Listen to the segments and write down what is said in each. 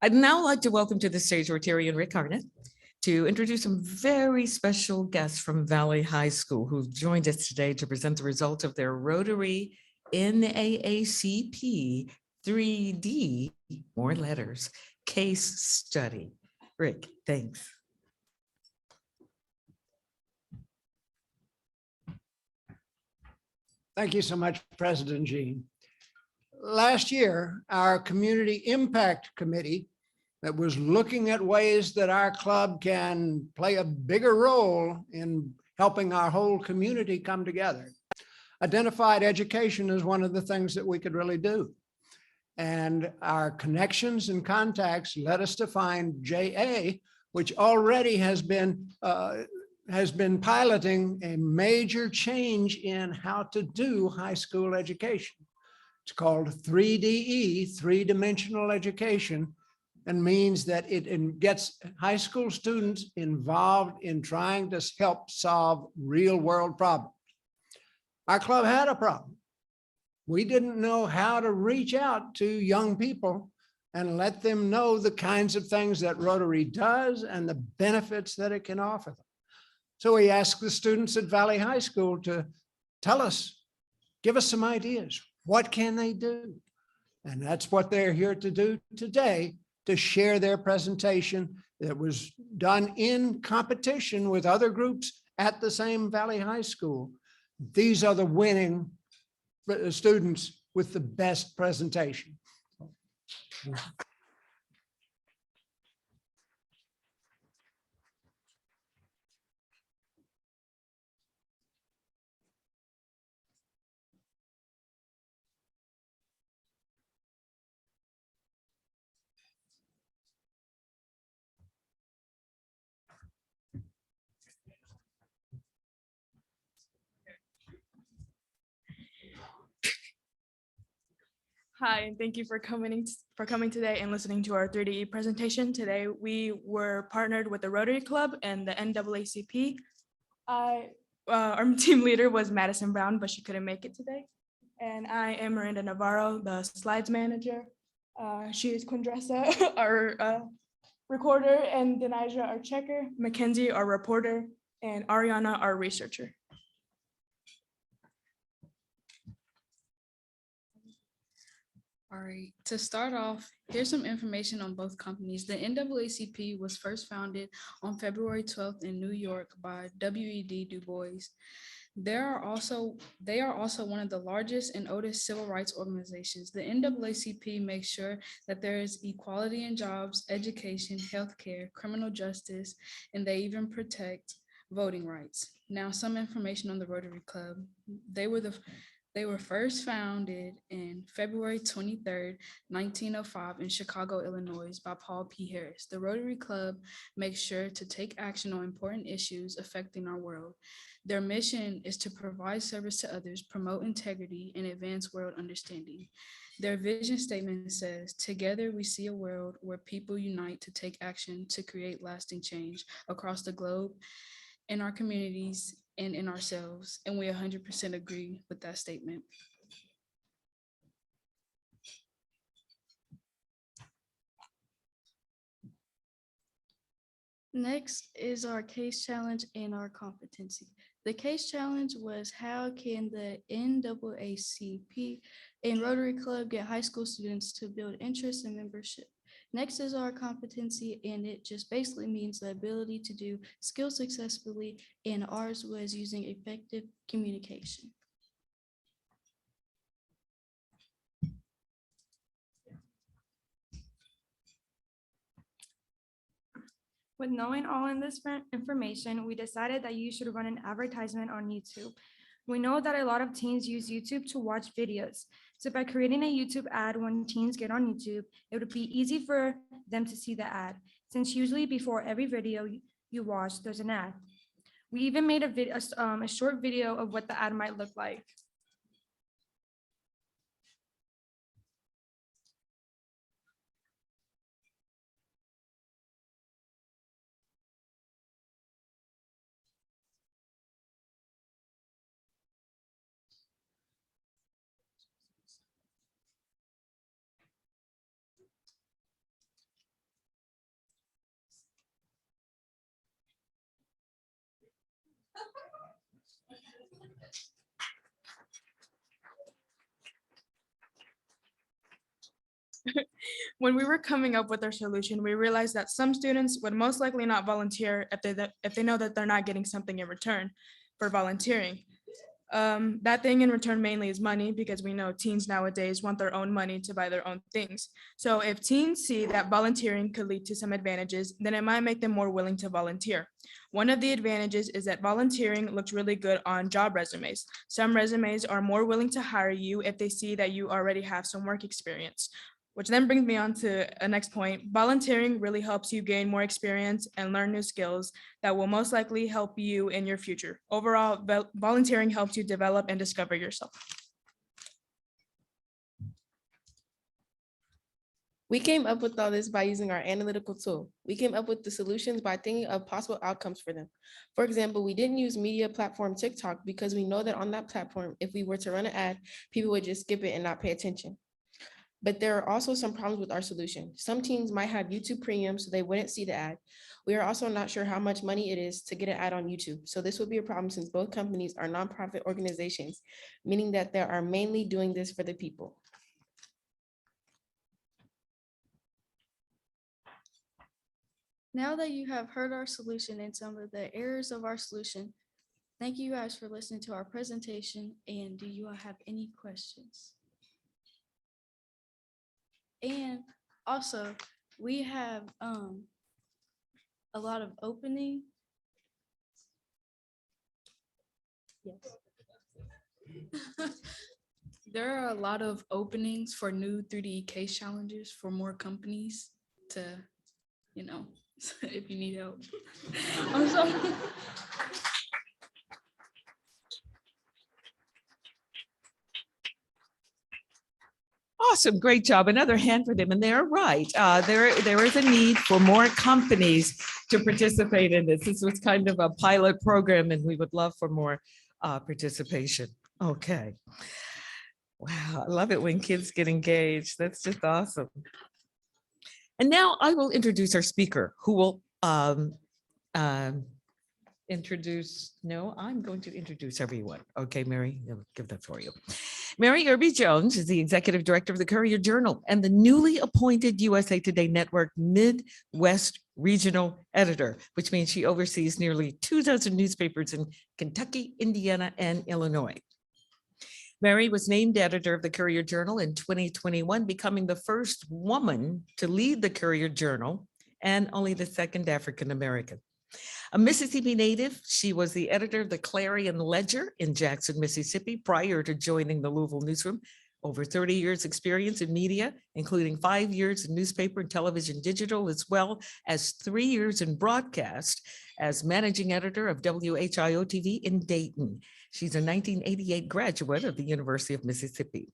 I'd now like to welcome to the stage Rotary and Rick Harnett to introduce some very special guests from Valley High School who've joined us today to present the results of their Rotary NAACP 3D, more letters, case study. Rick, thanks. Thank you so much, President Jean. Last year, our Community Impact Committee that was looking at ways that our club can play a bigger role in helping our whole community come together, identified education as one of the things that we could really do. And our connections and contacts led us to find JA, which already has been piloting a major change in how to do high school education. It's called 3DE, three-dimensional education, and means that it gets high school students involved in trying to help solve real world problems. Our club had a problem. We didn't know how to reach out to young people and let them know the kinds of things that Rotary does and the benefits that it can offer them. So we asked the students at Valley High School to tell us, give us some ideas. What can they do? And that's what they're here to do today, to share their presentation that was done in competition with other groups at the same Valley High School. These are the winning students with the best presentation. Hi, and thank you for coming today and listening to our 3D presentation. Today, we were partnered with the Rotary Club and the NAACP. Our team leader was Madison Brown, but she couldn't make it today. And I am Miranda Navarro, the slides manager. She is Quindressa, our recorder, and Denaja, our checker, Mackenzie, our reporter, and Ariana, our researcher. All right, to start off, here's some information on both companies. The NAACP was first founded on February 12th in New York by W.E.B. Du Bois. They are also one of the largest and oldest civil rights organizations. The NAACP makes sure that there is equality in jobs, education, healthcare, criminal justice, and they even protect voting rights. Now, some information on the Rotary Club. They were first founded in February 23rd, 1905 in Chicago, Illinois by Paul P. Harris. The Rotary Club makes sure to take action on important issues affecting our world. Their mission is to provide service to others, promote integrity, and advance world understanding. Their vision statement says, "Together we see a world where people unite to take action to create lasting change across the globe, in our communities, and in ourselves," and we 100% agree with that statement. Next is our case challenge and our competency. The case challenge was, how can the NAACP and Rotary Club get high school students to build interest and membership? Next is our competency, and it just basically means the ability to do skills successfully, and ours was using effective communication. With knowing all in this information, we decided that you should run an advertisement on YouTube. We know that a lot of teens use YouTube to watch videos. So by creating a YouTube ad when teens get on YouTube, it would be easy for them to see the ad, since usually before every video you watch, there's an ad. We even made a short video of what the ad might look like. When we were coming up with our solution, we realized that some students would most likely not volunteer if they know that they're not getting something in return for volunteering. That thing in return mainly is money, because we know teens nowadays want their own money to buy their own things. So if teens see that volunteering could lead to some advantages, then it might make them more willing to volunteer. One of the advantages is that volunteering looks really good on job resumes. Some resumes are more willing to hire you if they see that you already have some work experience. Which then brings me on to a next point. Volunteering really helps you gain more experience and learn new skills that will most likely help you in your future. Overall, volunteering helps you develop and discover yourself. We came up with all this by using our analytical tool. We came up with the solutions by thinking of possible outcomes for them. For example, we didn't use media platform TikTok because we know that on that platform, if we were to run an ad, people would just skip it and not pay attention. But there are also some problems with our solution. Some teens might have YouTube Premium, so they wouldn't see the ad. We are also not sure how much money it is to get an ad on YouTube. So this would be a problem since both companies are nonprofit organizations, meaning that they are mainly doing this for the people. Now that you have heard our solution and some of the errors of our solution, thank you guys for listening to our presentation. And do you all have any questions? And also, we have a lot of opening. Yes. There are a lot of openings for new 3D case challenges for more companies to, if you need help. I'm sorry. Awesome, great job. Another hand for them, and they're right. There is a need for more companies to participate in this. This was kind of a pilot program, and we would love for more participation. Okay. Wow, I love it when kids get engaged. That's just awesome. And now I will introduce our speaker, who will I'm going to introduce everyone. Okay, Mary, I'll give that for you. Mary Irby-Jones is the Executive Director of the Courier Journal and the newly appointed USA Today Network Midwest Regional Editor, which means she oversees nearly 24 newspapers in Kentucky, Indiana, and Illinois. Mary was named editor of the Courier Journal in 2021, becoming the first woman to lead the Courier Journal and only the second African-American. A Mississippi native, she was the editor of the Clarion Ledger in Jackson, Mississippi, prior to joining the Louisville newsroom. Over 30 years experience in media, including 5 years in newspaper and television digital, as well as 3 years in broadcast as managing editor of WHIO-TV in Dayton. She's a 1988 graduate of the University of Mississippi.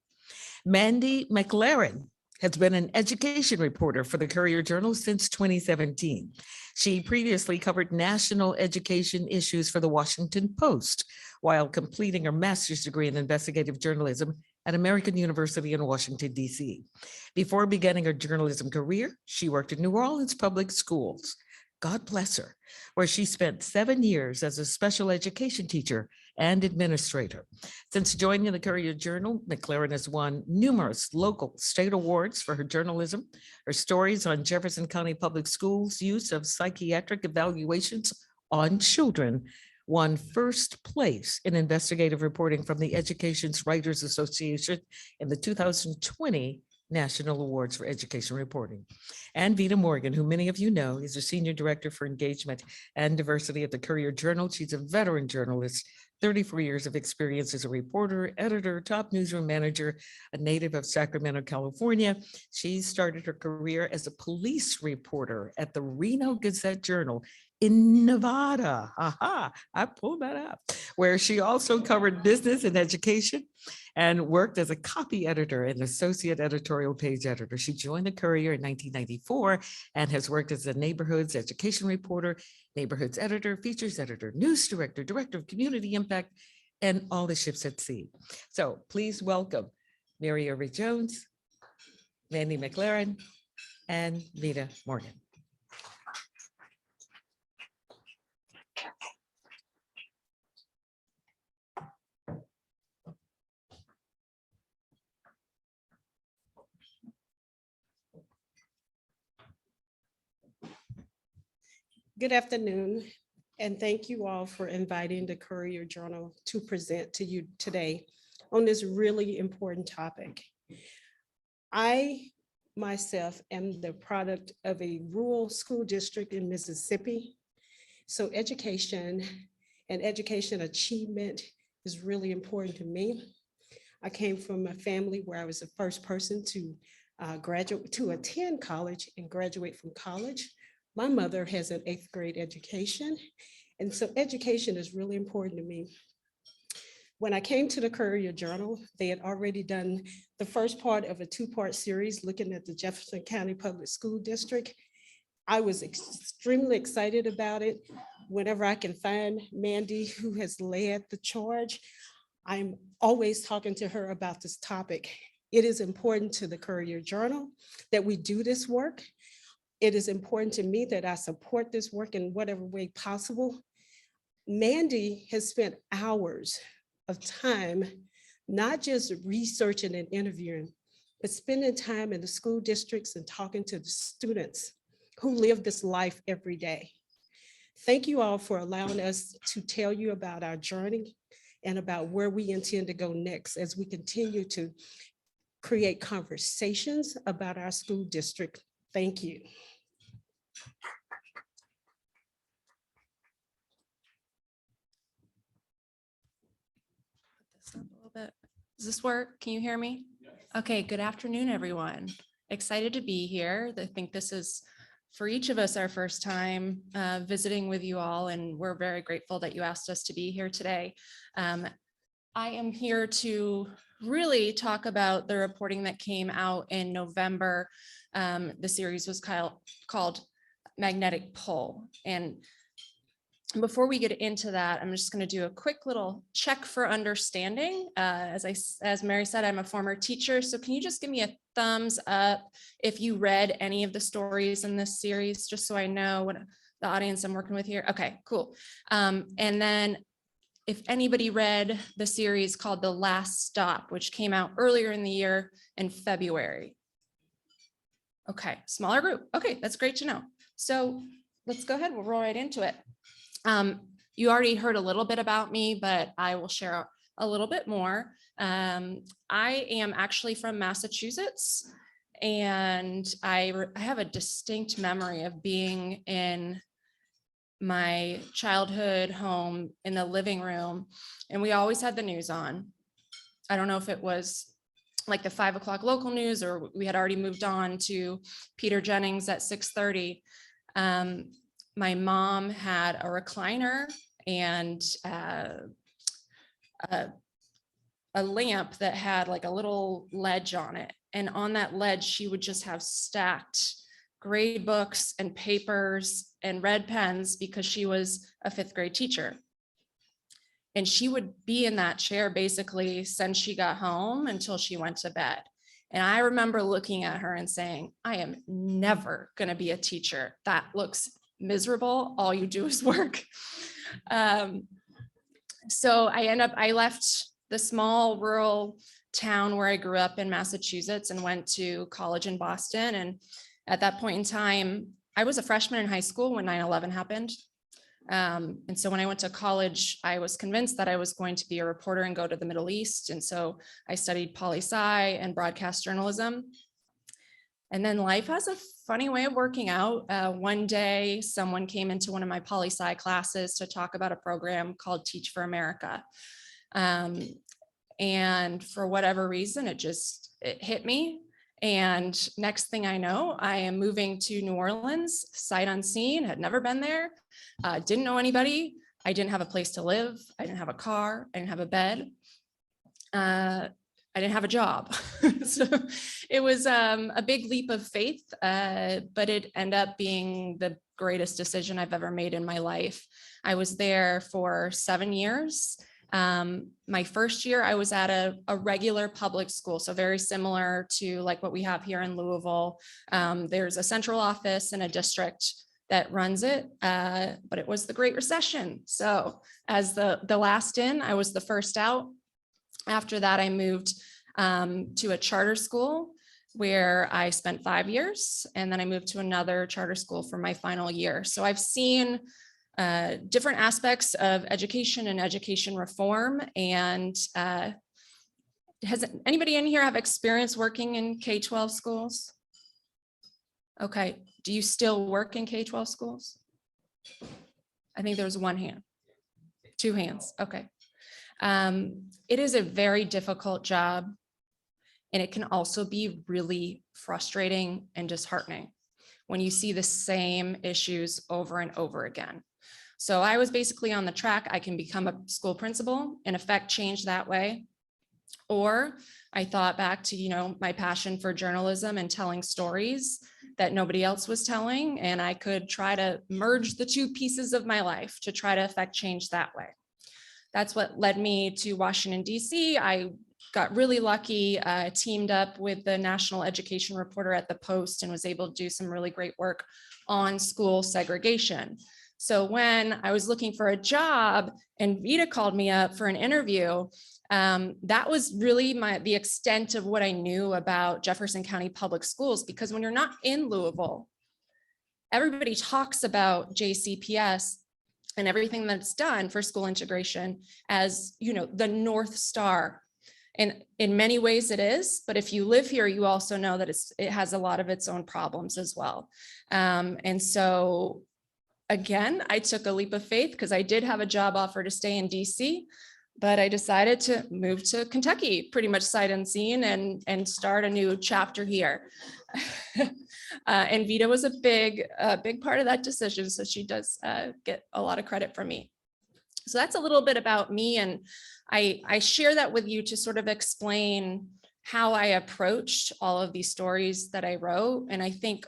Mandy McLaren has been an education reporter for the Courier Journal since 2017. She previously covered national education issues for the Washington Post while completing her master's degree in investigative journalism at American University in Washington, D.C. Before beginning her journalism career, she worked in New Orleans public schools. God bless her, where she spent 7 years as a special education teacher and administrator. Since joining the Courier Journal, McLaren has won numerous local state awards for her journalism. Her stories on Jefferson County Public Schools' use of psychiatric evaluations on children won first place in investigative reporting from the Education Writers Association in the 2020 National Awards for Education Reporting. And Vita Morgan, who many of you know, is a Senior Director for Engagement and Diversity at the Courier Journal. She's a veteran journalist, 34 years of experience as a reporter, editor, top newsroom manager, a native of Sacramento, California. She started her career as a police reporter at the Reno Gazette-Journal in Nevada. Aha, I pulled that up, where she also covered business and education and worked as a copy editor and associate editorial page editor. She joined the Courier in 1994 and has worked as a neighborhoods education reporter, neighborhoods editor, features editor, news director, director of community impact, and all the ships at sea. So please welcome Mary Irby-Jones, Mandy McLaren, and Vita Morgan. Good afternoon, and thank you all for inviting the Courier Journal to present to you today on this really important topic. I myself am the product of a rural school district in Mississippi. So education and education achievement is really important to me. I came from a family where I was the first person to attend college and graduate from college. My mother has an 8th grade education, and so education is really important to me. When I came to the Courier Journal, they had already done the first part of a 2-part series looking at the Jefferson County Public School District. I was extremely excited about it. Whenever I can find Mandy, who has led the charge, I'm always talking to her about this topic. It is important to the Courier Journal that we do this work. It is important to me that I support this work in whatever way possible. Mandy has spent hours of time, not just researching and interviewing, but spending time in the school districts and talking to the students who live this life every day. Thank you all for allowing us to tell you about our journey and about where we intend to go next as we continue to create conversations about our school district. Thank you. This up a little bit. Does this work? Can you hear me? Okay, good afternoon, everyone. Excited to be here. I think this is for each of us our first time visiting with you all, and we're very grateful that you asked us to be here today. I am here to really talk about the reporting that came out in November. The series was called Magnetic Pull. And before we get into that, I'm just going to do a quick little check for understanding. As Mary said, I'm a former teacher. So can you just give me a thumbs up if you read any of the stories in this series, just so I know what the audience I'm working with here? Okay, cool. And then if anybody read the series called The Last Stop, which came out earlier in the year in February. Okay, smaller group. Okay, that's great to know. So let's go ahead, we'll roll right into it. You already heard a little bit about me, but I will share a little bit more. I am actually from Massachusetts, and I have a distinct memory of being in my childhood home in the living room, and we always had the news on. I don't know if it was like the 5 o'clock local news, or we had already moved on to Peter Jennings at 6:30. My mom had a recliner and a lamp that had like a little ledge on it. And on that ledge, she would just have stacked grade books and papers and red pens because she was a 5th grade teacher. And she would be in that chair basically since she got home until she went to bed. And I remember looking at her and saying, I am never going to be a teacher. That looks miserable. All you do is work. So I left the small rural town where I grew up in Massachusetts and went to college in Boston. And at that point in time, I was a freshman in high school when 9/11 happened. And so when I went to college, I was convinced that I was going to be a reporter and go to the Middle East. And so I studied poli-sci and broadcast journalism. And then life has a funny way of working out. One day, someone came into one of my poli-sci classes to talk about a program called Teach for America. And for whatever reason, it hit me. And next thing I know, I am moving to New Orleans, sight unseen, had never been there, didn't know anybody. I didn't have a place to live. I didn't have a car. I didn't have a bed. I didn't have a job. So it was a big leap of faith, but it ended up being the greatest decision I've ever made in my life. I was there for 7 years. My first year, I was at a regular public school, so very similar to like what we have here in Louisville. There's a central office and a district that runs it, but it was the Great Recession. So as the last in, I was the first out. After that, I moved to a charter school where I spent 5 years, and then I moved to another charter school for my final year. So I've seen different aspects of education and education reform. And has anybody in here have experience working in K-12 schools? Okay, do you still work in K-12 schools? I think there was one hand, 2 hands, okay. It is a very difficult job, and it can also be really frustrating and disheartening when you see the same issues over and over again. So I was basically on the track, I can become a school principal and affect change that way. Or I thought back to, you know, my passion for journalism and telling stories that nobody else was telling, and I could try to merge the 2 pieces of my life to try to affect change that way. That's what led me to Washington, DC. I got really lucky, teamed up with the national education reporter at the Post and was able to do some really great work on school segregation. So when I was looking for a job and Vita called me up for an interview, that was really the extent of what I knew about Jefferson County Public Schools, because when you're not in Louisville, everybody talks about JCPS and everything that's done for school integration as, you know, the North Star. And in many ways it is, but if you live here, you also know that it has a lot of its own problems as well. And so again, I took a leap of faith because I did have a job offer to stay in DC, but I decided to move to Kentucky, pretty much sight unseen, and start a new chapter here. And Vita was a big part of that decision. So she does get a lot of credit from me. So that's a little bit about me. And I share that with you to sort of explain how I approached all of these stories that I wrote. And I think,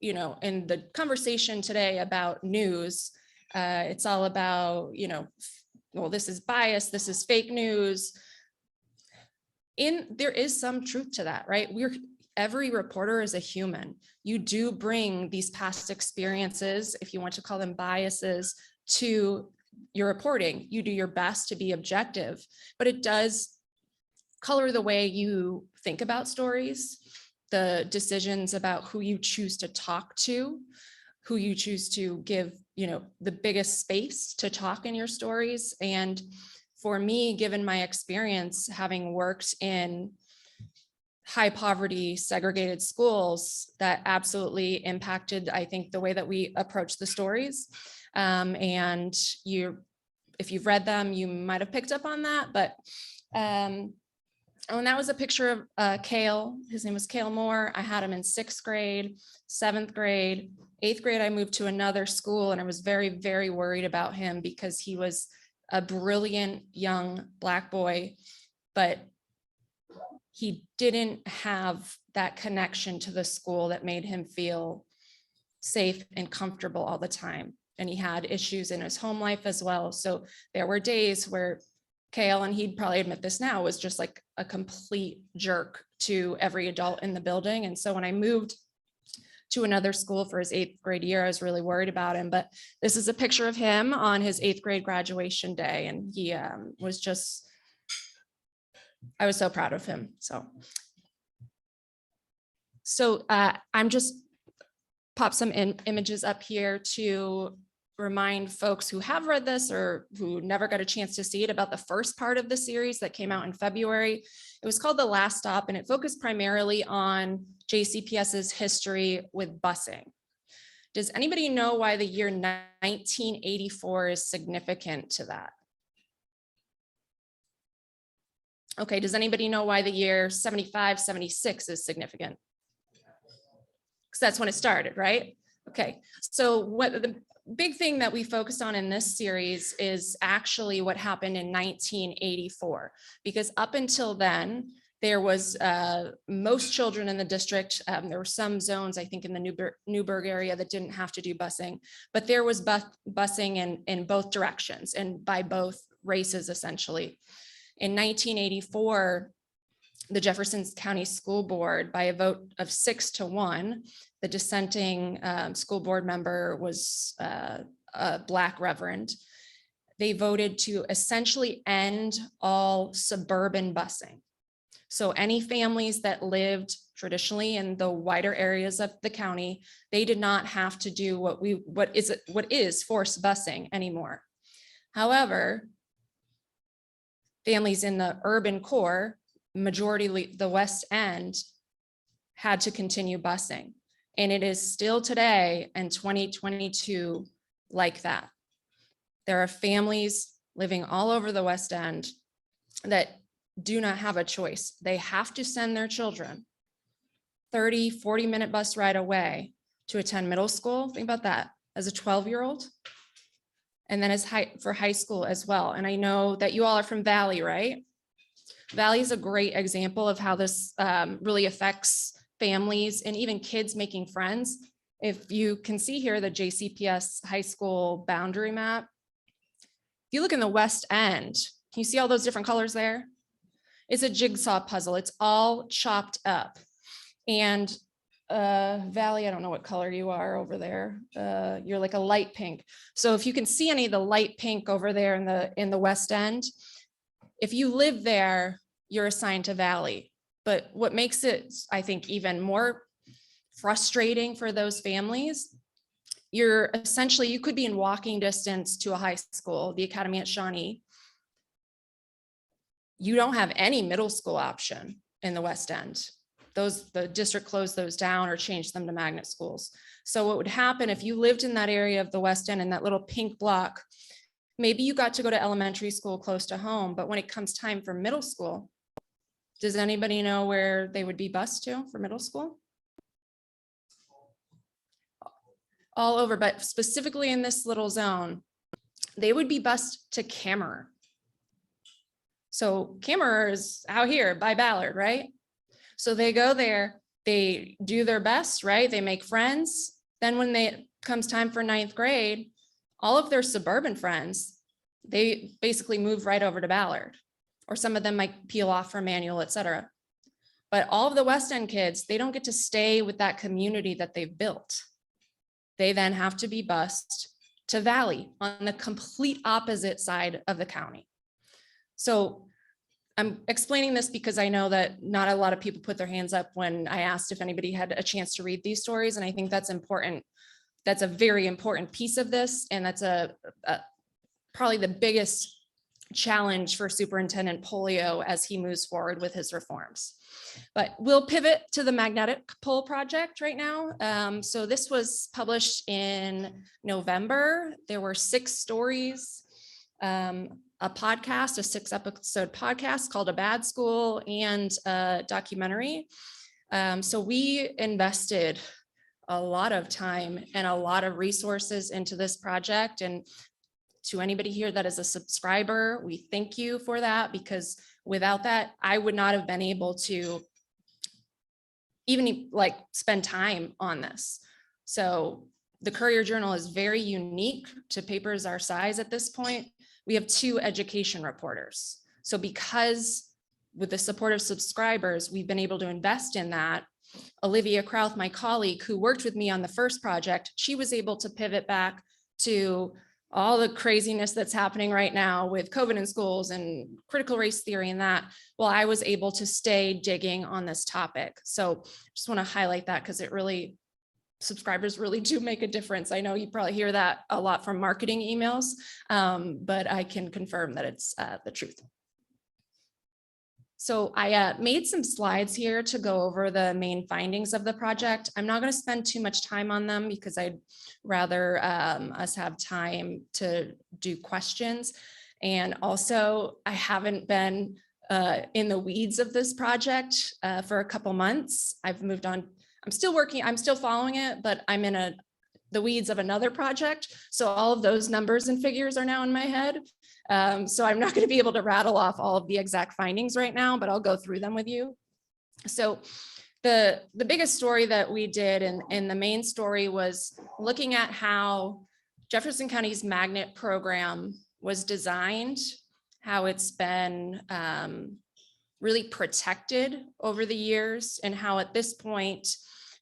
you know, in the conversation today about news, it's all about, you know, well, this is bias, this is fake news. There is some truth to that, right? Every reporter is a human. You do bring these past experiences, if you want to call them biases, to your reporting. You do your best to be objective, but it does color the way you think about stories, the decisions about who you choose to talk to, who you choose to give, you know, the biggest space to talk in your stories. And for me, given my experience, having worked in high poverty, segregated schools, that absolutely impacted, I think, the way that we approach the stories. And if you've read them, you might have picked up on that, but and that was a picture of Cale. His name was Cale Moore. I had him in 6th grade, 7th grade, 8th grade. I moved to another school, and I was very, very worried about him because he was a brilliant young Black boy, but he didn't have that connection to the school that made him feel safe and comfortable all the time. And he had issues in his home life as well. So there were days where Cale, and he'd probably admit this now, was just like a complete jerk to every adult in the building. And so when I moved to another school for his 8th grade year, I was really worried about him. But this is a picture of him on his 8th grade graduation day. And he was just, I was so proud of him. So I'm just pop some images up here to remind folks who have read this or who never got a chance to see it about the first part of the series that came out in February. It was called The Last Stop, and it focused primarily on JCPS's history with busing. Does anybody know why the year 1984 is significant to that? Okay, does anybody know why the year 75, 76 is significant? Because that's when it started, right? Okay, so what the big thing that we focused on in this series is actually what happened in 1984, because up until then, there was most children in the district. There were some zones, I think, in the Newburgh area that didn't have to do busing, but there was busing in both directions and by both races, essentially. In 1984, the Jefferson County School Board, by a vote of 6-1, the dissenting school board member was a Black reverend. They voted to essentially end all suburban busing. So any families that lived traditionally in the wider areas of the county, they did not have to do what is forced busing anymore. However, families in the urban core, majority the West End, had to continue busing. And it is still today in 2022 like that. There are families living all over the West End that do not have a choice. They have to send their children 30, 40-minute bus ride away to attend middle school. Think about that as a 12-year-old. And then for high school as well. And I know that you all are from Valley, right? Valley is a great example of how this really affects families and even kids making friends. If you can see here, the JCPS high school boundary map. If you look in the West End, can you see all those different colors there? It's a jigsaw puzzle. It's all chopped up. And Valley, I don't know what color you are over there. You're like a light pink. So if you can see any of the light pink over there in the West End, if you live there, you're assigned to Valley. But what makes it, I think, even more frustrating for those families, you could be in walking distance to a high school, the Academy at Shawnee. You don't have any middle school option in the West End. The district closed those down or changed them to magnet schools. So what would happen if you lived in that area of the West End in that little pink block, maybe you got to go to elementary school close to home, but when it comes time for middle school, does anybody know where they would be bused to for middle school? All over, but specifically in this little zone, they would be bused to Kammerer. So Kammerer is out here by Ballard, right? So they go there, they do their best, right? They make friends. Then when it comes time for 9th grade, all of their suburban friends, they basically move right over to Ballard, or some of them might peel off for Manual, et cetera. But all of the West End kids, they don't get to stay with that community that they've built. They then have to be bused to Valley on the complete opposite side of the county. So I'm explaining this because I know that not a lot of people put their hands up when I asked if anybody had a chance to read these stories. And I think that's important. That's a very important piece of this. And that's probably the biggest challenge for Superintendent Polio as he moves forward with his reforms. But we'll pivot to the magnetic pole project right now. So this was published in November. There were 6 stories, a podcast, a 6-episode podcast called A Bad School, and a documentary. So we invested a lot of time and a lot of resources into this project. And to anybody here that is a subscriber, we thank you for that, because without that, I would not have been able to even like spend time on this. So the Courier Journal is very unique to papers our size at this point. We have 2 education reporters. So because with the support of subscribers, we've been able to invest in that. Olivia Krauth, my colleague who worked with me on the first project, she was able to pivot back to all the craziness that's happening right now with COVID in schools and critical race theory and that. Well, I was able to stay digging on this topic. So just want to highlight that because it really, subscribers really do make a difference. I know you probably hear that a lot from marketing emails, but I can confirm that it's the truth. So I made some slides here to go over the main findings of the project. I'm not going to spend too much time on them because I'd rather us have time to do questions. And also, I haven't been in the weeds of this project for a couple months. I've moved on. I'm still working. I'm still following it, but I'm in the weeds of another project. So all of those numbers and figures are now in my head. So I'm not going to be able to rattle off all of the exact findings right now, but I'll go through them with you. So the biggest story that we did in the main story was looking at how Jefferson County's magnet program was designed, how it's been really protected over the years, and how at this point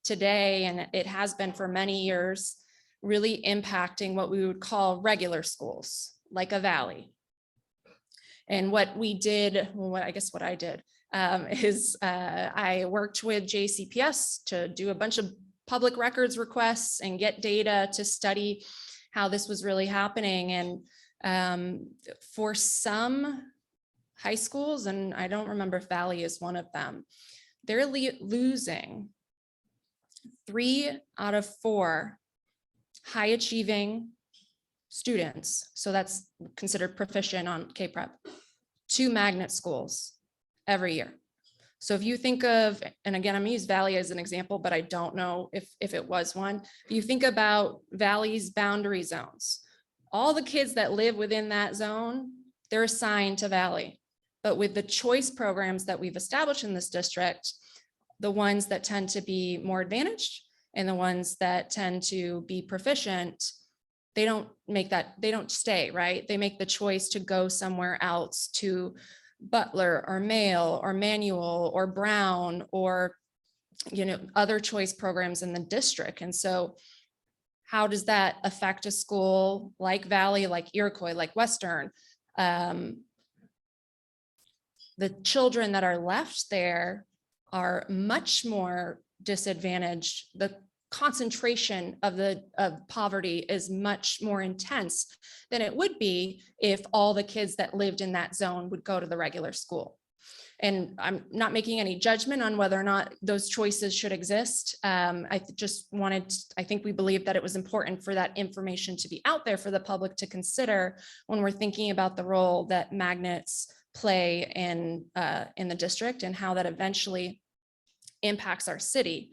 today, and it has been for many years, really impacting what we would call regular schools, like a Valley. And what we did, well, I guess what I did, I worked with JCPS to do a bunch of public records requests and get data to study how this was really happening. And for some high schools, and I don't remember if Valley is one of them, they're losing 3 out of 4 high achieving students. So that's considered proficient on K-Prep to magnet schools every year. So if you think of, and again, I'm gonna use Valley as an example, but I don't know if it was one. If you think about Valley's boundary zones, all the kids that live within that zone, they're assigned to Valley. But with the choice programs that we've established in this district, the ones that tend to be more advantaged and the ones that tend to be proficient, they don't stay, right? They make the choice to go somewhere else, to Butler or Mail or Manual or Brown or, other choice programs in the district. And so how does that affect a school like Valley, like Iroquois, like Western? The children that are left there are much more disadvantaged. The concentration of poverty is much more intense than it would be if all the kids that lived in that zone would go to the regular school. And I'm not making any judgment on whether or not those choices should exist. I think we believe that it was important for that information to be out there for the public to consider when we're thinking about the role that magnets play in the district and how that eventually impacts our city.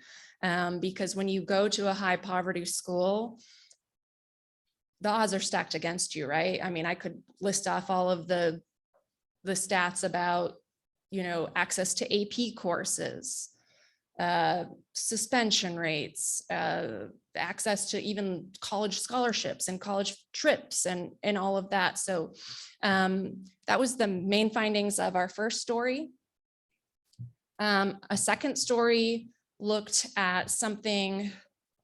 Because when you go to a high poverty school, the odds are stacked against you, right? I mean, I could list off all of the stats about, access to AP courses, suspension rates, access to even college scholarships and college trips and all of that. So that was the main findings of our first story. A second story looked at something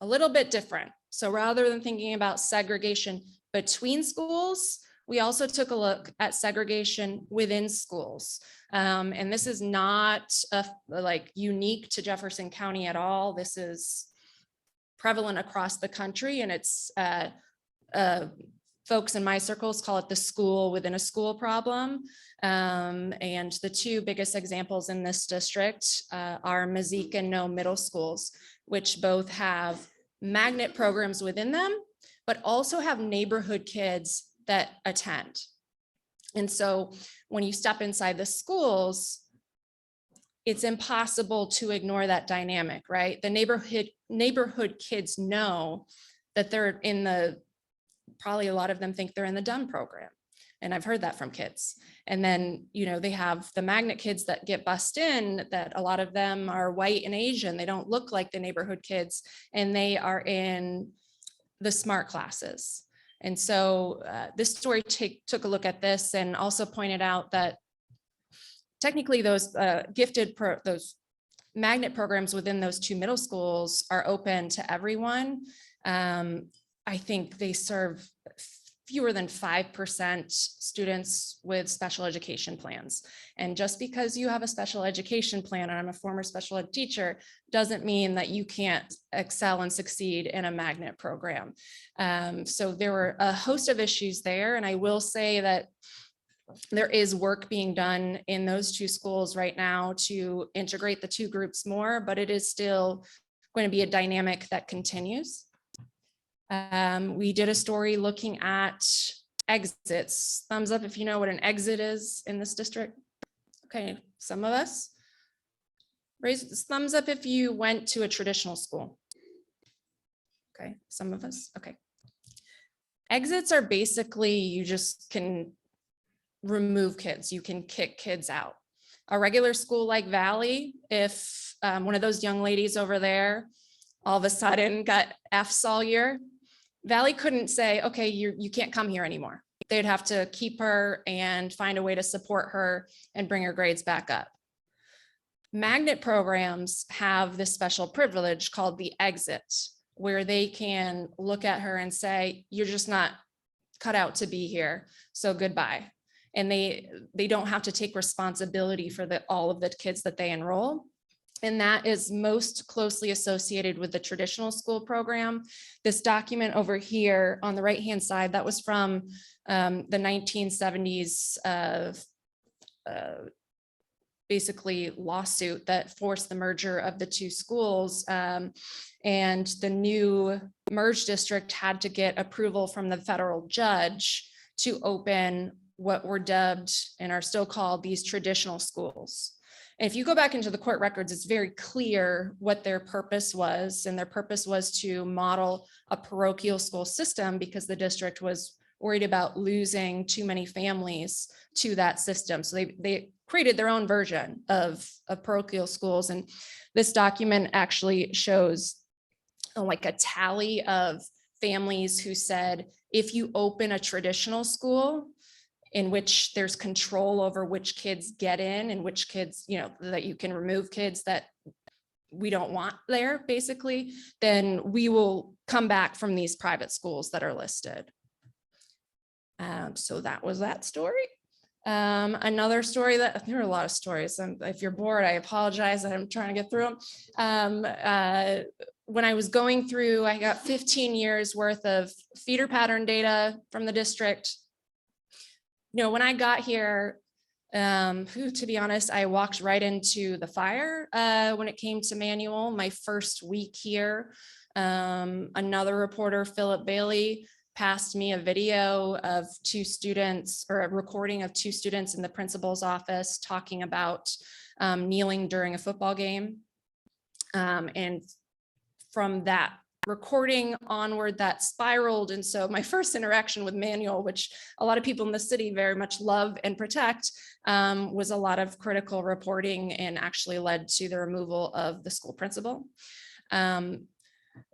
a little bit different. So rather than thinking about segregation between schools, we also took a look at segregation within schools. And this is not unique to Jefferson County at all. This is prevalent across the country, and it's folks in my circles call it the school within a school problem. And the two biggest examples in this district are Mazik and No middle schools, which both have magnet programs within them, but also have neighborhood kids that attend. And so when you step inside the schools, it's impossible to ignore that dynamic, right? The neighborhood kids know that they're in probably a lot of them think they're in the DUN program. And I've heard that from kids. And then, they have the magnet kids that get bussed in, that a lot of them are white and Asian. They don't look like the neighborhood kids, and they are in the smart classes. And so this story took a look at this and also pointed out that technically those those magnet programs within those two middle schools are open to everyone. I think they serve fewer than 5% students with special education plans. And just because you have a special education plan, and I'm a former special ed teacher, doesn't mean that you can't excel and succeed in a magnet program. So there were a host of issues there. And I will say that there is work being done in those two schools right now to integrate the two groups more, but it is still going to be a dynamic that continues. We did a story looking at exits. Thumbs up if you know what an exit is in this district. Okay, some of us. Raise thumbs up if you went to a traditional school. Okay, some of us, okay. Exits are basically, you just can remove kids, you can kick kids out. A regular school like Valley, if one of those young ladies over there all of a sudden got Fs all year, Valley couldn't say, okay, you can't come here anymore. They'd have to keep her and find a way to support her and bring her grades back up. Magnet programs have this special privilege called the exit, where they can look at her and say, you're just not cut out to be here, so goodbye. and they don't have to take responsibility for all of the kids that they enroll. And that is most closely associated with the traditional school program. This document over here on the right-hand side, that was from the 1970s basically lawsuit that forced the merger of the two schools. And the new merged district had to get approval from the federal judge to open what were dubbed and are still called these traditional schools. And if you go back into the court records, it's very clear what their purpose was. And their purpose was to model a parochial school system because the district was worried about losing too many families to that system. So they created their own version of parochial schools. And this document actually shows like a tally of families who said, if you open a traditional school in which there's control over which kids get in and which kids, you know, that you can remove kids that we don't want there, basically, then we will come back from these private schools that are listed. So that was that story. Another story that there are a lot of stories. If you're bored, I apologize. I'm trying to get through them. When I was going through, I got 15 years worth of feeder pattern data from the district. You know, when I got here, to be honest, I walked right into the fire when it came to manual. My first week here, another reporter, Philip Bailey, passed me a video of two students, or a recording of two students in the principal's office talking about kneeling during a football game. And from that recording onward, that spiraled. And so my first interaction with manual, which a lot of people in the city very much love and protect, was a lot of critical reporting, and actually led to the removal of the school principal.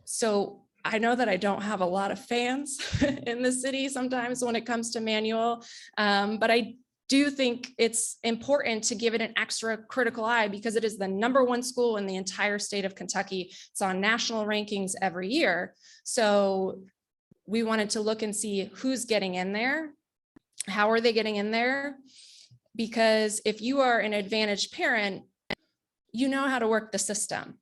So I know that I don't have a lot of fans in the city sometimes when it comes to manual, but I do think it's important to give it an extra critical eye because it is the #1 school in the entire state of Kentucky. It's on national rankings every year. So we wanted to look and see who's getting in there. How are they getting in there? Because if you are an advantaged parent, you know how to work the system.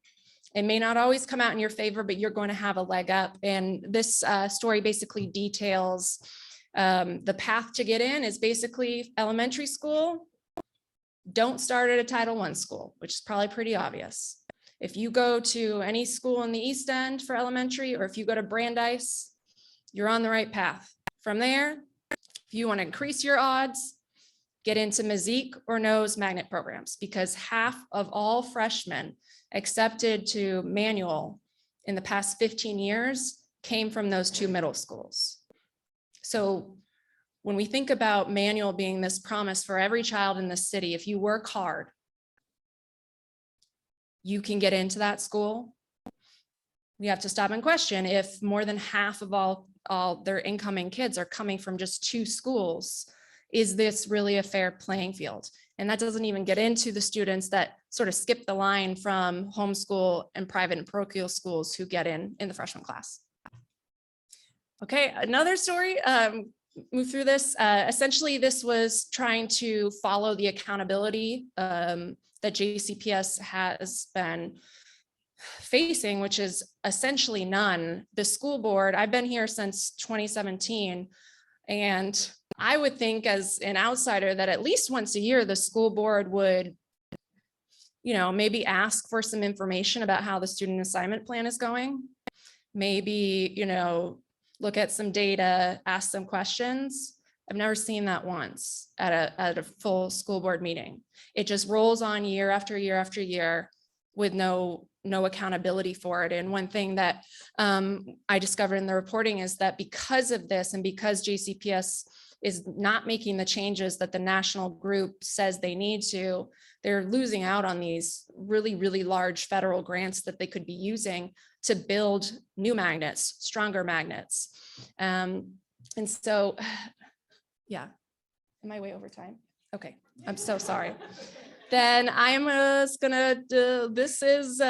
It may not always come out in your favor, but you're going to have a leg up. And this story basically details the path to get in is basically elementary school. Don't start at a Title I school, which is probably pretty obvious. If you go to any school in the East End for elementary, or if you go to Brandeis, you're on the right path. From there, if you want to increase your odds, get into Mazik or Nose magnet programs, because half of all freshmen accepted to manual in the past 15 years came from those two middle schools. So when we think about manual being this promise for every child in the city, if you work hard, you can get into that school. We have to stop and question if more than half of all their incoming kids are coming from just two schools, is this really a fair playing field? And that doesn't even get into the students that sort of skip the line from homeschool and private and parochial schools who get in the freshman class. Okay, another story, move through this. Essentially, this was trying to follow the accountability that JCPS has been facing, which is essentially none. The school board, I've been here since 2017, and I would think as an outsider that at least once a year, the school board would, you know, maybe ask for some information about how the student assignment plan is going. Maybe, you know, look at some data, ask some questions. I've never seen that once at a full school board meeting. It just rolls on year after year after year with no accountability for it. And one thing that I discovered in the reporting is that because of this, and because JCPS is not making the changes that the national group says they need to, they're losing out on these really, really large federal grants that they could be using to build new magnets, stronger magnets. And so, yeah, am I way over time? Okay, I'm so sorry. Then I'm just gonna do, this is,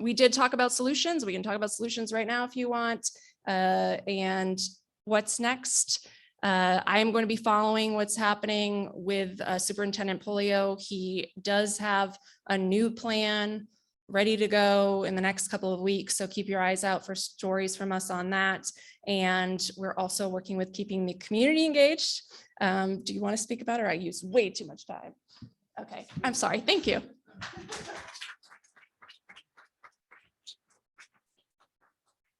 we did talk about solutions. We can talk about solutions right now if you want. And what's next? I am going to be following what's happening with Superintendent Polio. He does have a new plan ready to go in the next couple of weeks. So keep your eyes out for stories from us on that. And we're also working with keeping the community engaged. Do you want to speak about it, or I used way too much time? Okay, I'm sorry. Thank you.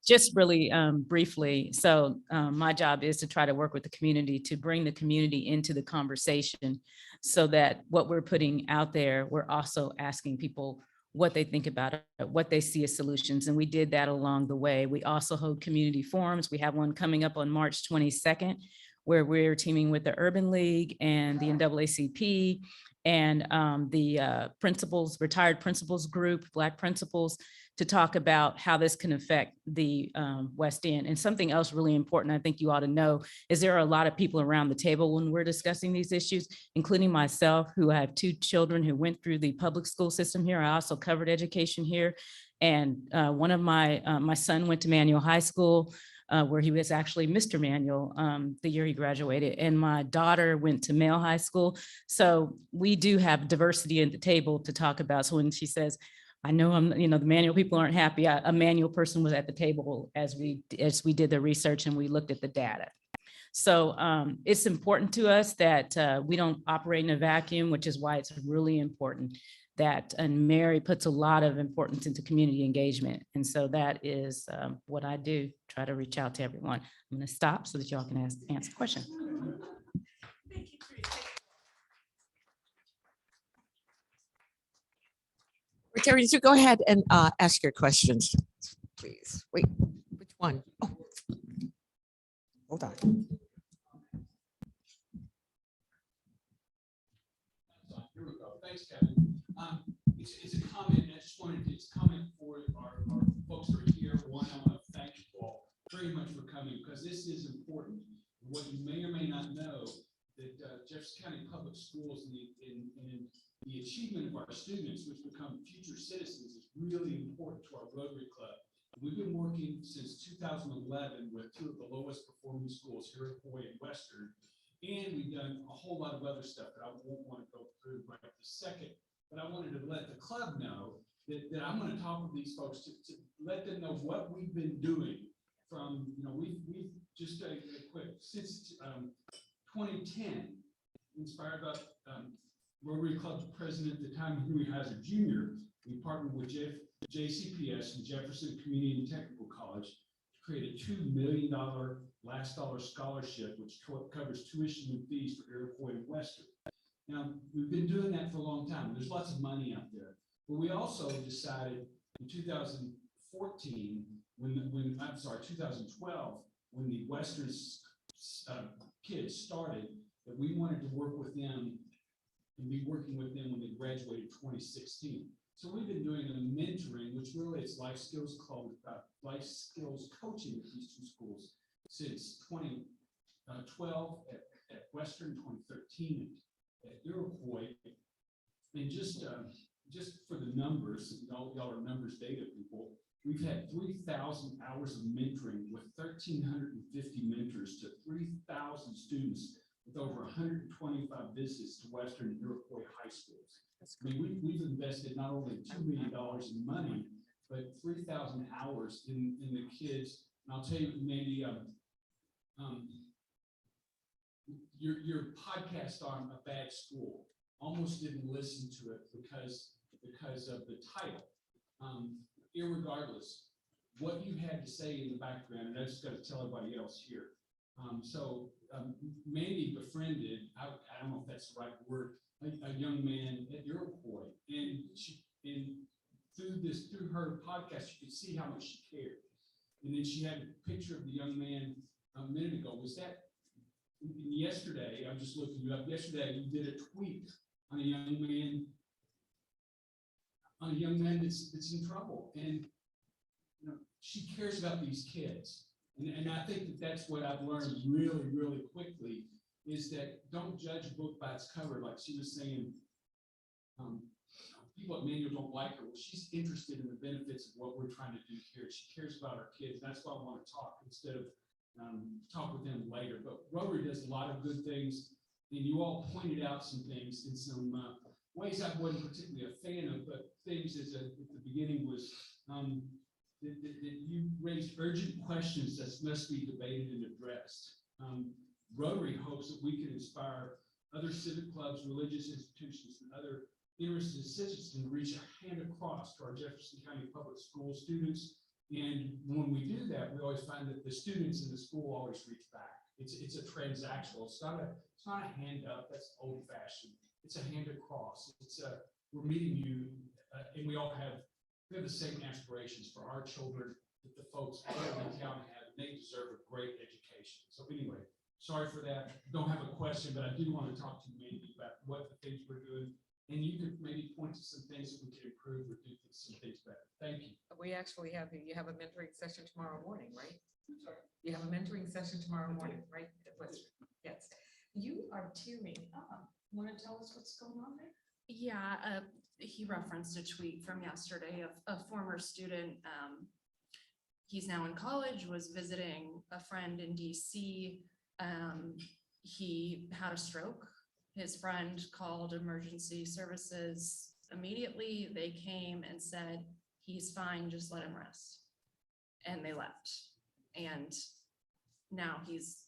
Just really briefly, so my job is to try to work with the community to bring the community into the conversation so that what we're putting out there, we're also asking people what they think about it, what they see as solutions. And we did that along the way. We also hold community forums. We have one coming up on March 22nd, where we're teaming with the Urban League and the NAACP and the principals, retired principals group, Black principals, to talk about how this can affect the West End. And something else really important I think you ought to know is there are a lot of people around the table when we're discussing these issues, including myself, who have 2 children who went through the public school system here. I also covered education here. And one of my son went to Manual High School, where he was actually Mr. Manual the year he graduated. And my daughter went to Male High School. So we do have diversity at the table to talk about. So when she says, I know the Manual people aren't happy, a Manual person was at the table as we did the research and we looked at the data. So it's important to us that we don't operate in a vacuum, which is why it's really important that, and Mary puts a lot of importance into community engagement. And so that is what I do, try to reach out to everyone. I'm going to stop so that y'all can answer questions. Terry, you go ahead and ask your questions, please. Wait, which one? Oh, hold on. Here we go. Thanks, Kevin. It's a comment. I just wanted to comment for our folks who are here. One, I want to thank you all very much for coming because this is important. What you may or may not know that Jefferson County Public Schools and the achievement of our students, which become future citizens, is really important to our Rotary Club. We've been working since 2011 with 2 of the lowest performing schools, Iroquois and Western, and we've done a whole lot of other stuff that I won't want to go through right this second. But I wanted to let the club know that I'm going to talk with these folks to let them know what we've been doing from, we've just a quick, since 2010, inspired by Rotary Club president at the time, Huey Heiser Jr., we partnered with JCPS and Jefferson Community and Technical College to create a $2 million last dollar scholarship, which covers tuition and fees for Iroquois and Western. Now, we've been doing that for a long time. There's lots of money out there. But we also decided in 2014, 2012, when the Western kids started, that we wanted to work with them and be working with them when they graduated 2016. So we've been doing a mentoring, which really is life skills coaching at these 2 schools since 2012 at Western, 2013 at Iroquois. And just for the numbers, y'all are numbers data people, we've had 3,000 hours of mentoring with 1,350 mentors to 3,000 students with over 125 visits to Western and Iroquois high schools. I mean, we've invested not only $2 million in money, but 3,000 hours in the kids. And I'll tell you, maybe your podcast on a bad school, almost didn't listen to it because of the title. Irregardless, what you had to say in the background, and I just got to tell everybody else here. Mandy befriended, I don't know if that's the right word, a young man at Iroquois, and through her podcast, you could see how much she cared. And then she had a picture of the young man a minute ago. Was that yesterday? I'm just looking you up. Yesterday, you did a tweet on a young man that's in trouble, and she cares about these kids. And I think that's what I've learned really, really quickly is that don't judge a book by its cover. Like she was saying, people at Manual don't like her. Well, she's interested in the benefits of what we're trying to do here. She cares about our kids. That's why I want to talk instead of talk with them later, but Rotary does a lot of good things. And you all pointed out some things in some ways I wasn't particularly a fan of, but things at the beginning was that you raised urgent questions that must be debated and addressed. Rotary hopes that we can inspire other civic clubs, religious institutions, and other interested citizens to reach a hand across to our Jefferson County Public School students. And when we do that, we always find that the students in the school always reach back. It's a transactional. It's not a hand up. That's old fashioned. It's a hand across. We're meeting you, and we have the same aspirations for our children that the folks in the county have. And they deserve a great education. So anyway, sorry for that. Don't have a question, but I do want to talk to you maybe about what the things we're doing. And you could maybe point to some things that we could improve or do some things better. Thank you. We actually have, you have a mentoring session tomorrow morning, right? You have a mentoring session tomorrow morning, right? Yes. You are tearing up. Want to tell us what's going on there? Yeah, he referenced a tweet from yesterday of a former student. He's now in college, was visiting a friend in DC. He had a stroke. His friend called emergency services immediately. They came and said, he's fine, just let him rest. And they left. And now he's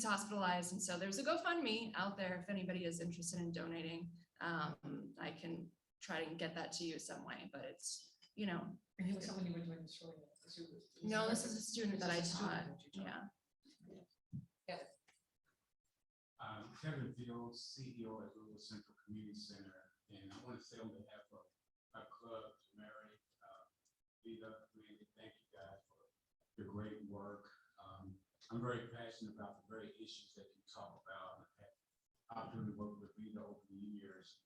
hospitalized. And so there's a GoFundMe out there if anybody is interested in donating. I can try to get that to you some way, but it's, you know. And he was someone you were doing the story with. No, this is a student that I taught. Yeah. Kevin Fields, CEO at Louisville Central Community Center, and I want to say on behalf of our club, Mary, Vita, Randy, thank you guys for your great work. I'm very passionate about the very issues that you talk about. I've had opportunity to work with Vita over the years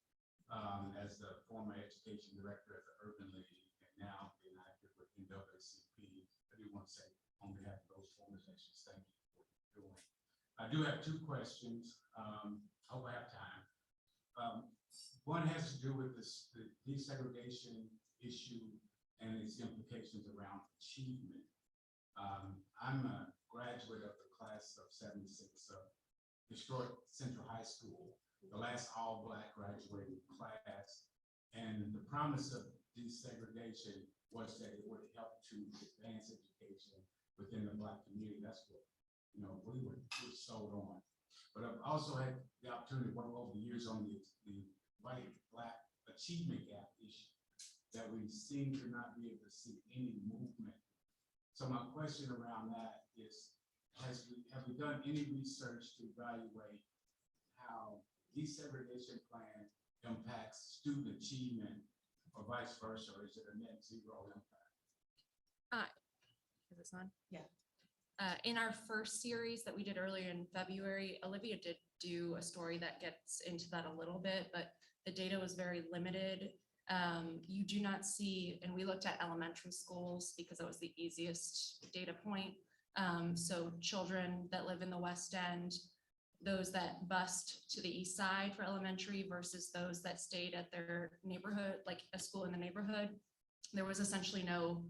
as the former education director at the Urban League, and now being active with NAACP. I do want to say on behalf of those organizations, thank you for what you're doing. I do have two questions. Hope I have time. One has to do with the desegregation issue and its implications around achievement. I'm a graduate of the class of '76 of historic Central High School, the last all-Black graduating class. And the promise of desegregation was that it would help to advance education within the Black community. That's what we were sold on. But I've also had the opportunity to work over the years on the white-Black achievement gap issue that we seem to not be able to see any movement. So my question around that is, have we done any research to evaluate how desegregation plan impacts student achievement or vice versa, or is it a net zero impact? Is this on? Yeah. In our first series that we did earlier in February, Olivia did do a story that gets into that a little bit, but the data was very limited. You do not see, and we looked at elementary schools because it was the easiest data point. So children that live in the West End, those that bused to the east side for elementary versus those that stayed at their neighborhood, like a school in the neighborhood, there was essentially no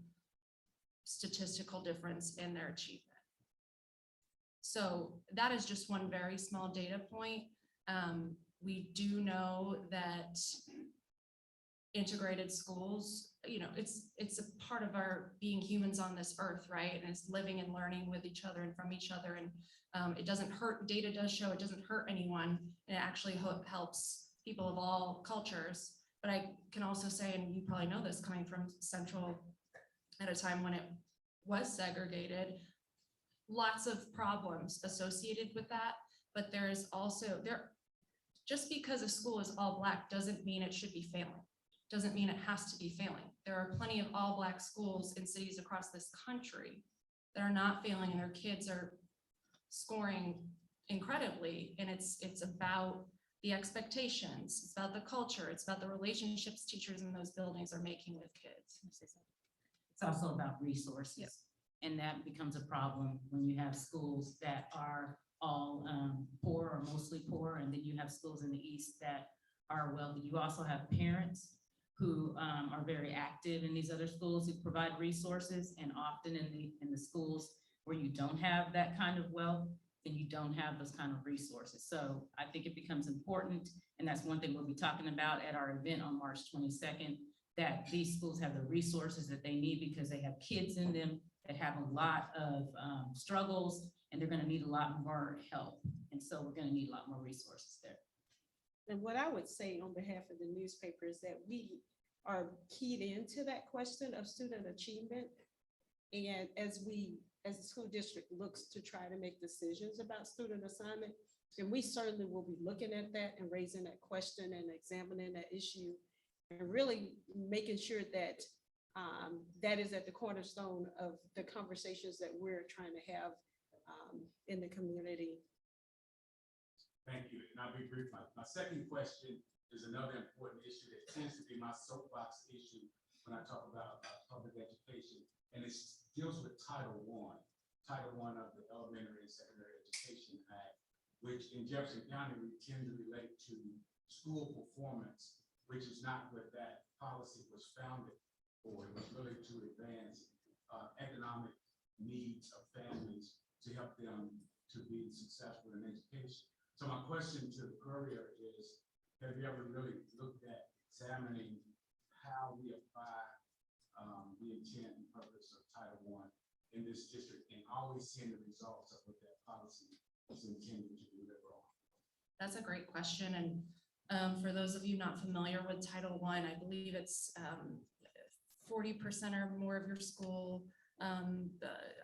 statistical difference in their achievement. So that is just one very small data point. We do know that integrated schools, it's a part of our being humans on this earth, right? And it's living and learning with each other and from each other. And it doesn't hurt, data does show it doesn't hurt anyone. And it actually helps people of all cultures. But I can also say, and you probably know this coming from Central at a time when it was segregated, lots of problems associated with that. But there's also, just because a school is all Black doesn't mean it should be failing. Doesn't mean it has to be failing. There are plenty of all Black schools in cities across this country that are not failing, and their kids are scoring incredibly. And it's about the expectations, it's about the culture, it's about the relationships teachers in those buildings are making with kids. It's also about resources. Yep. And that becomes a problem when you have schools that are all poor or mostly poor, and then you have schools in the East that are wealthy. You also have parents who are very active in these other schools who provide resources, and often in the schools where you don't have that kind of wealth, then you don't have those kind of resources. So I think it becomes important, and that's one thing we'll be talking about at our event on March 22nd, that these schools have the resources that they need because they have kids in them that have a lot of struggles, and they're gonna need a lot more help. And so we're gonna need a lot more resources there. And what I would say on behalf of the newspaper is that we are keyed into that question of student achievement. And as the school district looks to try to make decisions about student assignment, and we certainly will be looking at that and raising that question and examining that issue and really making sure that that is at the cornerstone of the conversations that we're trying to have in the community. Thank you. And I'll be brief. My second question is another important issue that tends to be my soapbox issue when I talk about public education, and it deals with Title I of the Elementary and Secondary Education Act, which in Jefferson County, we tend to relate to school performance, which is not what that policy was founded for. It was really to advance economic needs of families to help them to be successful in education. So my question to the Courier is, have you ever really looked at examining how we apply the intent and purpose of Title I in this district and always seeing the results of what that policy is intended to deliver on? That's a great question. And for those of you not familiar with Title I, I believe it's 40% or more of your school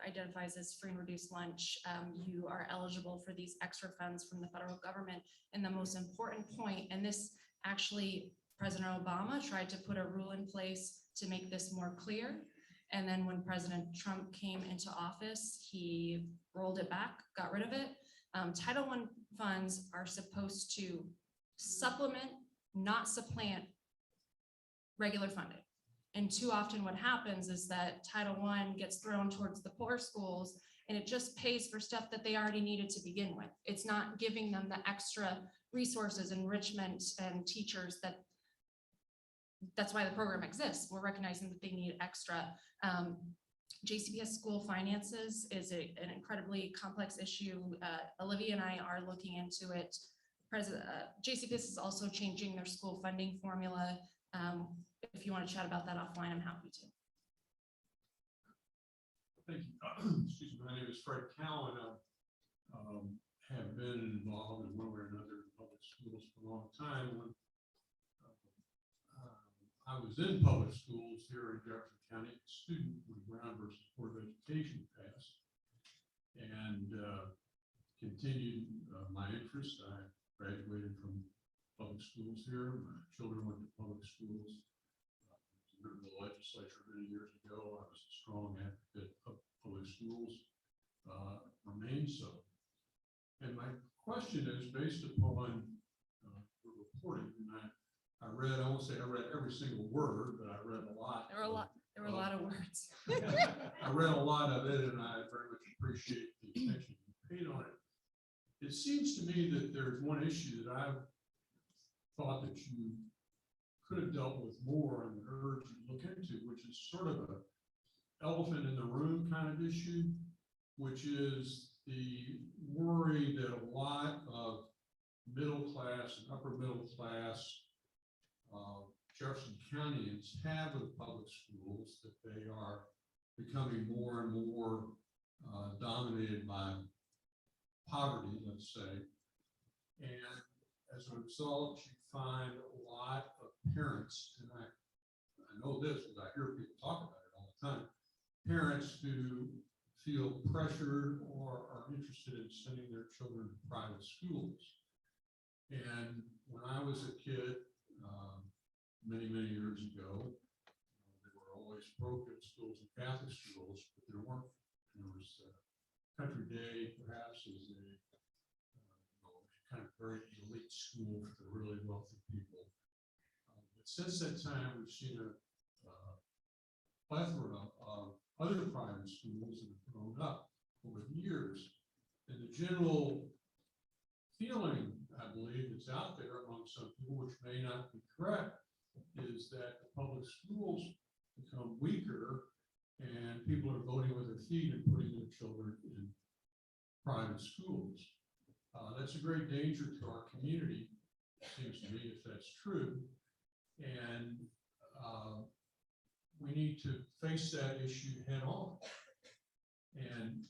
identifies as free and reduced lunch. You are eligible for these extra funds from the federal government. And the most important point, and this actually, President Obama tried to put a rule in place to make this more clear. And then when President Trump came into office, he rolled it back, got rid of it. Title I funds are supposed to supplement, not supplant regular funding. And too often what happens is that Title I gets thrown towards the poor schools and it just pays for stuff that they already needed to begin with. It's not giving them the extra resources, enrichment, and teachers that's why the program exists. We're recognizing that they need extra. JCPS school finances is an incredibly complex issue. Olivia and I are looking into it. JCPS is also changing their school funding formula. If you want to chat about that offline, I'm happy to. Thank you. Excuse me. My name is Fred Cowan. I have been involved in one way or another in public schools for a long time. When I was in public schools here in Jefferson County, a student when Brown versus Board of Education passed, and continued my interest. I graduated from public schools here. My children went to public schools. I was a member of the legislature many years ago. I was a strong advocate of public schools, remain so. And my question is based upon the reporting, and I read, I won't say I read every single word, but I read a lot. There were a lot of words. I read a lot of it, and I very much appreciate the attention you paid on it. It seems to me that there's one issue that I've thought that you could have dealt with more and urged you to look into, which is sort of an elephant in the room kind of issue, which is the worry that a lot of middle class and upper middle class Jefferson Countyans have with public schools, that they are becoming more and more dominated by poverty, let's say. And as a result, you find a lot of parents, and I know this because I hear people talk about it all the time, parents who feel pressured or are interested in sending their children to private schools. And when I was a kid, many years ago, there were always parochial schools and Catholic schools, but there weren't. There was Country Day, perhaps, is a kind of very elite school for the really wealthy people. But since that time, we've seen a plethora of other private schools that have grown up over the years. And the general feeling, I believe, that's out there among some people, which may not be correct, is that the public schools become weaker and people are voting with their their feet and putting their children in private schools. That's a great danger to our community, it seems to me, if that's true. And we need to face that issue head on. And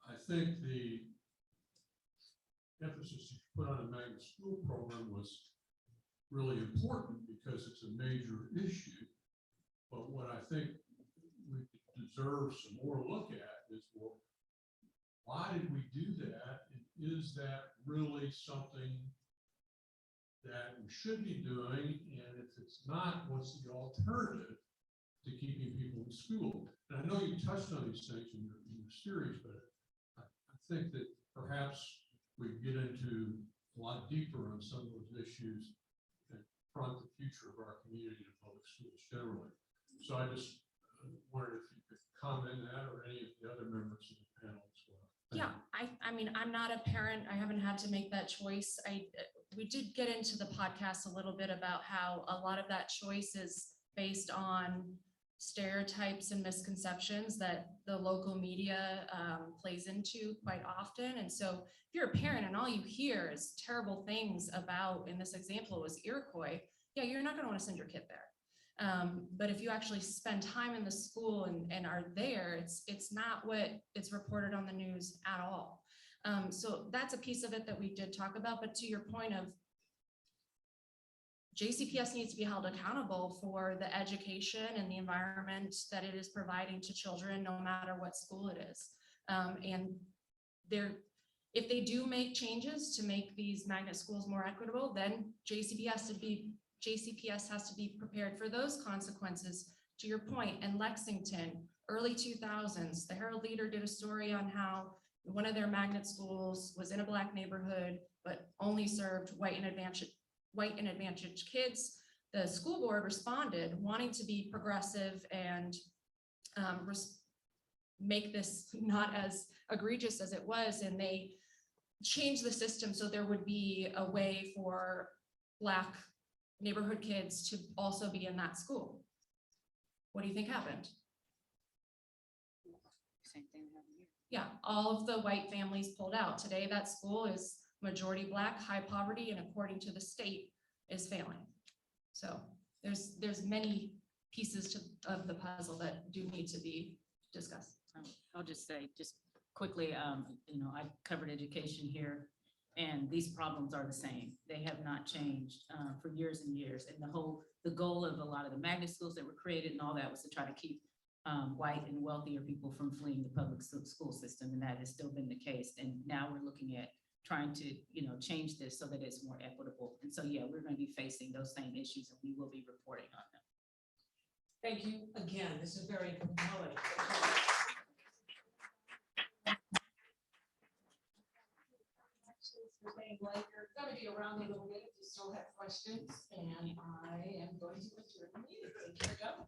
I think the emphasis you put on a magnet school program was really important because it's a major issue. But what I think we deserve some more look at is, well, why did we do that? And is that really something that we should be doing? And if it's not, what's the alternative to keeping people in school? And I know you touched on these things in your series, but I think that perhaps we get into a lot deeper on some of those issues that confront the future of our community and public schools generally. So I just wondered if you could comment on that or any of the other members of the panel as well. Yeah, I mean, I'm not a parent. I haven't had to make that choice. We did get into the podcast a little bit about how a lot of that choice is based on stereotypes and misconceptions that the local media plays into quite often. And so if you're a parent and all you hear is terrible things about, in this example, it was Iroquois, yeah, you're not going to want to send your kid there. But if you actually spend time in the school and are there, it's not what it's reported on the news at all. So that's a piece of it that we did talk about. But to your point of JCPS needs to be held accountable for the education and the environment that it is providing to children, no matter what school it is. And if they do make changes to make these magnet schools more equitable, then JCPS has to be prepared for those consequences. To your point, in Lexington, early 2000s, the Herald Leader did a story on how one of their magnet schools was in a Black neighborhood, but only served white and advantaged kids. The school board responded wanting to be progressive and make this not as egregious as it was. And they changed the system so there would be a way for Black neighborhood kids to also be in that school. What do you think happened? Same thing happened here. Yeah, all of the white families pulled out. Today, that school is majority Black, high poverty, and according to the state, is failing. So there's many pieces of the puzzle that do need to be discussed. I'll just say, just quickly, I covered education here, and these problems are the same. They have not changed for years and years. And the goal of a lot of the magnet schools that were created and all that was to try to keep white and wealthier people from fleeing the public school system, and that has still been the case. And now we're looking at trying to, change this so that it's more equitable. And so, yeah, we're going to be facing those same issues, and we will be reporting on them. Thank you again. This is very compelling. Like you're going to be around a little bit if you still have questions, and I am going to adjourn the meeting. Here we go.